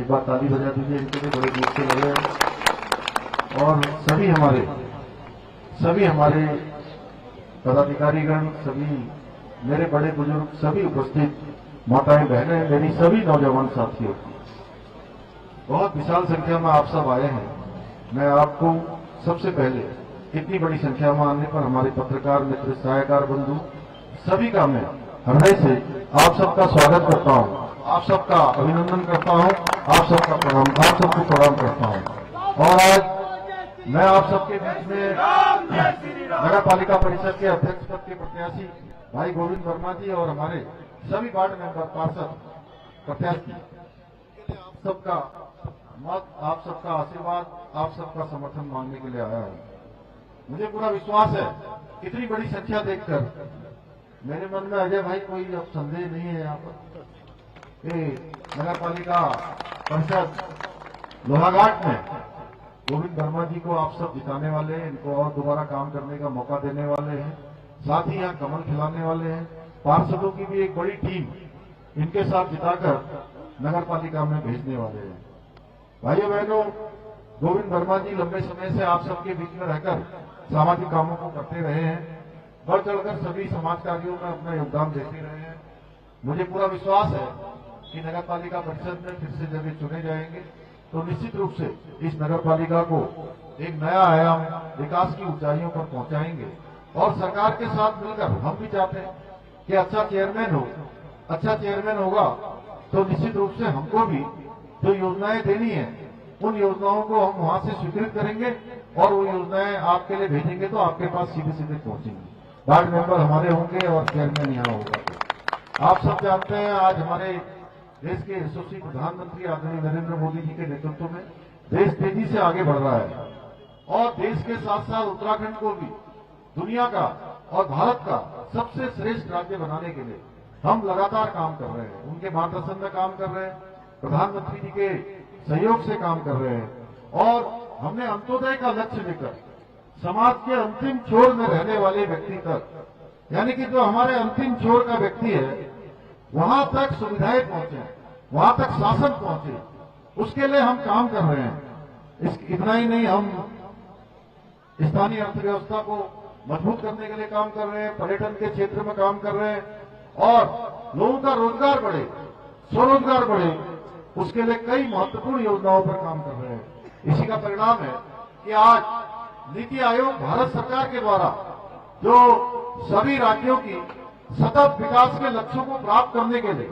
एक बार ताली बजा दीजिए इनके लिए, बड़े दूर से लगे हैं। और सभी हमारे पदाधिकारीगण, सभी मेरे बड़े बुजुर्ग, सभी उपस्थित माताएं बहनें, मेरी सभी नौजवान साथियों, बहुत विशाल संख्या में आप सब आए हैं। मैं आपको सबसे पहले इतनी बड़ी संख्या में आने पर हमारे पत्रकार मित्र, सहायकार बंधु सभी का मैं हृदय से आप सबका स्वागत करता हूं, आप सबका अभिनंदन करता हूं, आप सबको प्रणाम करता हूं। और आज मैं आप सबके बीच में नगर पालिका परिषद के अध्यक्ष पद के प्रत्याशी भाई गोविंद वर्मा जी और हमारे सभी वार्ड मेंबर, पार्षद, प्रत्याशी, आप सबका मत, आप सबका आशीर्वाद, आप सबका समर्थन मांगने के लिए आया हूं। मुझे पूरा विश्वास है इतनी बड़ी संख्या देखकर मेरे मन में अजय भाई कोई अब संदेह नहीं है यहाँ पर। नगर पालिका परिषद लोहाघाट में गोविंद वर्मा जी को आप सब जिताने वाले हैं, इनको और दोबारा काम करने का मौका देने वाले हैं, साथ ही यहाँ कमल खिलाने वाले हैं। पार्षदों की भी एक बड़ी टीम इनके साथ जिताकर नगर पालिका में भेजने वाले हैं। भाइयों बहनों, गोविंद वर्मा जी लंबे समय से आप सबके बीच में रहकर सामाजिक कामों को करते रहे हैं, बढ़ चढ़कर सभी समाज कार्यों में अपना योगदान देते रहे हैं। मुझे पूरा विश्वास है कि नगर पालिका परिषद में फिर से जब ये चुने जाएंगे तो निश्चित रूप से इस नगर पालिका को एक नया आयाम, विकास की ऊंचाइयों पर पहुंचाएंगे। और सरकार के साथ मिलकर हम भी चाहते हैं कि अच्छा चेयरमैन होगा तो निश्चित रूप से हमको भी जो योजनाएं देनी है उन योजनाओं को हम वहां से स्वीकृत करेंगे और वो योजनाएं आपके लिए भेजेंगे तो आपके पास सीधे सीधे पहुंचेंगी। वार्ड मेंबर हमारे होंगे और चेयरमैन यहाँ होगा। तो आप सब जानते हैं आज हमारे देश के यशस्वी प्रधानमंत्री आदरणीय नरेंद्र मोदी जी के नेतृत्व में देश तेजी से आगे बढ़ रहा है और देश के साथ साथ उत्तराखंड को भी दुनिया का और भारत का सबसे श्रेष्ठ राज्य बनाने के लिए हम लगातार काम कर रहे हैं। उनके मार्गदर्शन में काम कर रहे हैं, प्रधानमंत्री जी के सहयोग से काम कर रहे हैं और हमने अंत्योदय का लक्ष्य लेकर समाज के अंतिम छोर में रहने वाले व्यक्ति तक, यानी कि जो हमारे अंतिम छोर का व्यक्ति है वहां तक सुविधाएं पहुंचे, वहां तक शासन पहुंचे, उसके लिए हम काम कर रहे हैं। इतना ही नहीं, हम स्थानीय अर्थव्यवस्था को मजबूत करने के लिए काम कर रहे हैं, पर्यटन के क्षेत्र में काम कर रहे हैं और लोगों का रोजगार बढ़े, स्वरोजगार बढ़े, उसके लिए कई महत्वपूर्ण योजनाओं पर काम कर रहे हैं। इसी का परिणाम है कि आज नीति आयोग भारत सरकार के द्वारा जो सभी राज्यों की सतत विकास के लक्ष्यों को प्राप्त करने के लिए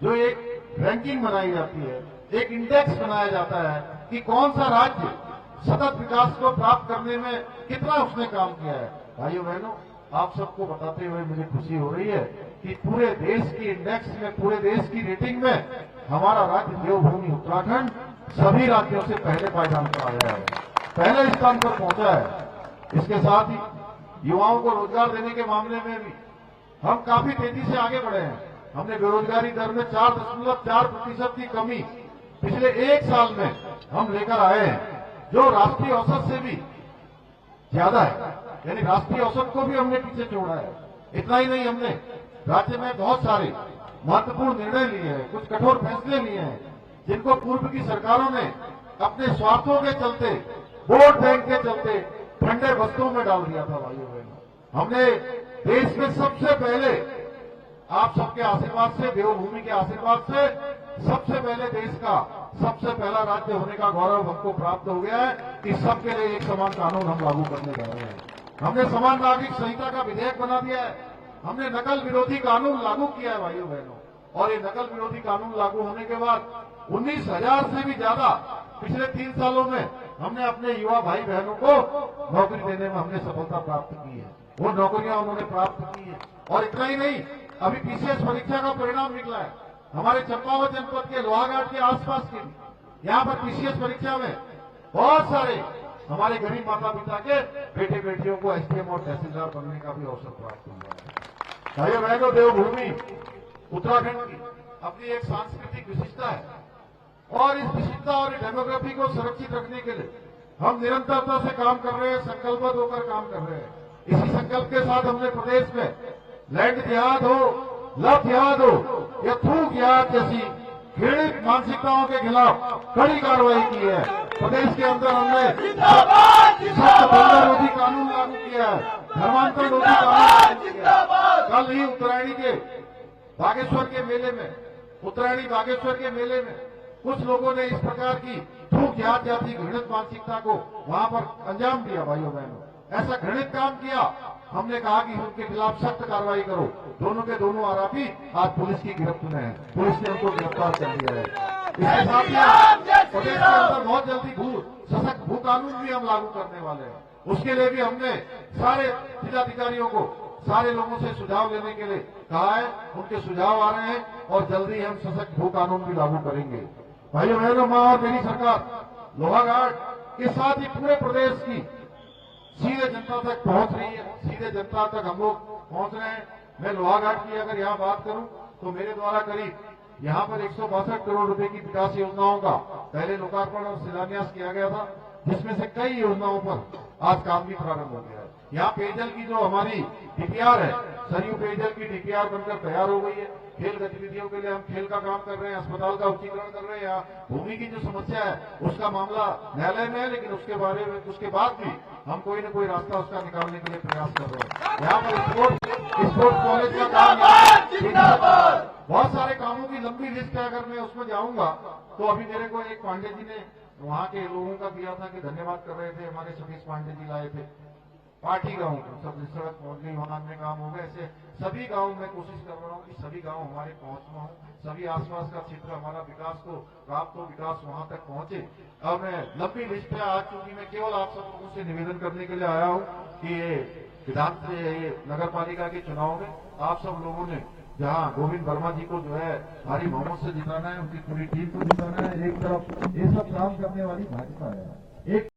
जो एक रैंकिंग बनाई जाती है, एक इंडेक्स बनाया जाता है कि कौन सा राज्य सतत विकास को प्राप्त करने में कितना उसने काम किया है। भाइयों बहनों, आप सबको बताते हुए मुझे खुशी हो रही है कि पूरे देश की इंडेक्स में, पूरे देश की रेटिंग में हमारा राज्य देवभूमि उत्तराखंड सभी राज्यों से पहले पायदान पर आया है, पहले स्थान पर पहुंचा है। इसके साथ ही युवाओं को रोजगार देने के मामले में भी हम काफी तेजी से आगे बढ़े हैं। हमने बेरोजगारी दर में 4.4% की कमी पिछले एक साल में हम लेकर आए हैं, जो राष्ट्रीय औसत से भी ज्यादा है, यानी राष्ट्रीय औसत को भी हमने पीछे छोड़ा है। इतना ही नहीं, हमने राज्य में बहुत सारे महत्वपूर्ण निर्णय लिए हैं, कुछ कठोर फैसले लिए हैं जिनको पूर्व की सरकारों ने अपने स्वार्थों के चलते, वोट बैंक के चलते ठंडे बस्तों में डाल दिया था। भाइयों बहनों, हमने देश में सबसे पहले आप सबके आशीर्वाद से, देवभूमि के आशीर्वाद से सबसे पहले देश का सबसे पहला राज्य होने का गौरव हमको प्राप्त हो गया है कि सबके लिए एक समान कानून हम लागू करने जा रहे हैं। हमने समान नागरिक संहिता का विधेयक बना दिया है, हमने नकल विरोधी कानून लागू किया है। भाइयों बहनों, और ये नकल विरोधी कानून लागू होने के बाद 19,000 से भी ज्यादा पिछले 3 सालों में हमने अपने युवा भाई बहनों को नौकरी देने में हमने सफलता प्राप्त की है, वो नौकरियां उन्होंने प्राप्त की है। और इतना ही नहीं, अभी पीसीएस परीक्षा का परिणाम निकला है हमारे चंपावत जनपद के लोहाघाट के आसपास के, यहाँ पर पीसीएस परीक्षा में बहुत सारे हमारे गरीब माता पिता के बेटे बेटियों को एसडीएम और तहसीलदार बनने का भी अवसर प्राप्त हुआ है। भाइयों बहनों, देवभूमि उत्तराखंड की अपनी एक सांस्कृतिक विशिष्टता है और इस विशिष्टता और डेमोग्राफी को सुरक्षित रखने के लिए हम निरंतरता से काम कर रहे हैं, संकल्पबद्ध होकर काम कर रहे हैं। इसी संकल्प के साथ हमने प्रदेश में लैंड जिहाद हो, लव जिहाद हो या थूक जिहाद जैसी घृणित मानसिकताओं के खिलाफ कड़ी कार्रवाई की है। प्रदेश के अंदर हमने सख्त दंगा रोधी कानून लागू किया है, धर्मांतरण रोधी कानून लागू किया है। कल ही उत्तरायणी के बागेश्वर के मेले में, उत्तरायणी बागेश्वर के मेले में कुछ लोगों ने इस प्रकार की थूक जात जाति घृणित मानसिकता को वहां पर अंजाम दिया। भाइयों बहनों, ऐसा घृणित काम किया। हमने कहा कि उनके खिलाफ सख्त कार्रवाई करो। दोनों के दोनों आरोपी आज पुलिस की गिरफ्त में हैं, पुलिस ने उनको गिरफ्तार कर लिया है। इसके साथ ही प्रदेश के अंदर बहुत जल्दी सशक्त भू कानून भी हम लागू करने वाले हैं। उसके लिए भी हमने सारे जिलाधिकारियों को, सारे लोगों से सुझाव लेने के लिए कहा है। उनके सुझाव आ रहे हैं और जल्दी हम सशक्त भू कानून भी लागू करेंगे। भाइयों बहनों, मां और मेरी सरकार लोहाघाट के साथ ही पूरे प्रदेश की सीधे जनता तक पहुंच रही है। सीधे जनता तक हम लोग पहुंच रहे हैं। मैं लोहाघाट की अगर यहां बात करूं तो मेरे द्वारा करीब यहां पर 162 करोड़ रुपए की विकास योजनाओं का पहले लोकार्पण और शिलान्यास किया गया था, जिसमें से कई योजनाओं पर आज काम भी प्रारंभ हो गया है। यहाँ पेयजल की जो हमारी डीपीआर है, सरयू पेयजल की डीपीआर बनकर तैयार हो गई है। खेल गतिविधियों के लिए हम खेल का काम कर रहे हैं, अस्पताल का उच्चीकरण कर रहे हैं। यहाँ भूमि की जो समस्या है उसका मामला न्यायालय में है, लेकिन उसके बाद भी हम कोई न कोई रास्ता उसका निकालने के लिए प्रयास कर रहे हैं। यहाँ पर स्पोर्ट्स कॉलेज का काम, बहुत सारे कामों की लंबी लिस्ट है। अगर मैं उसमें जाऊंगा तो अभी मेरे को एक पांडे जी ने वहां के लोगों का दिया था कि धन्यवाद कर रहे थे, हमारे सतीश पांडे जी लाए थे पार्टी गांव को, सब सड़क पहुंच गई, वहां में काम हो गए। ऐसे सभी गांव में कोशिश कर रहा हूं कि सभी गांव हमारे पहुंच में हो, सभी आसपास का क्षेत्र हमारा विकास को प्राप्त हो, विकास वहां तक पहुंचे। और मैं लंबी लिस्ट पे आज चूंकि मैं केवल आप सब लोगों से निवेदन करने के लिए आया हूं कि ये नगर पालिका के चुनाव में आप सब लोगों ने जहां गोविंद वर्मा जी को जो है भारी बहुमत से जिताना है, उनकी पूरी टीम को जिताना है। एक तरफ ये सब काम करने वाली भाजपा है, एक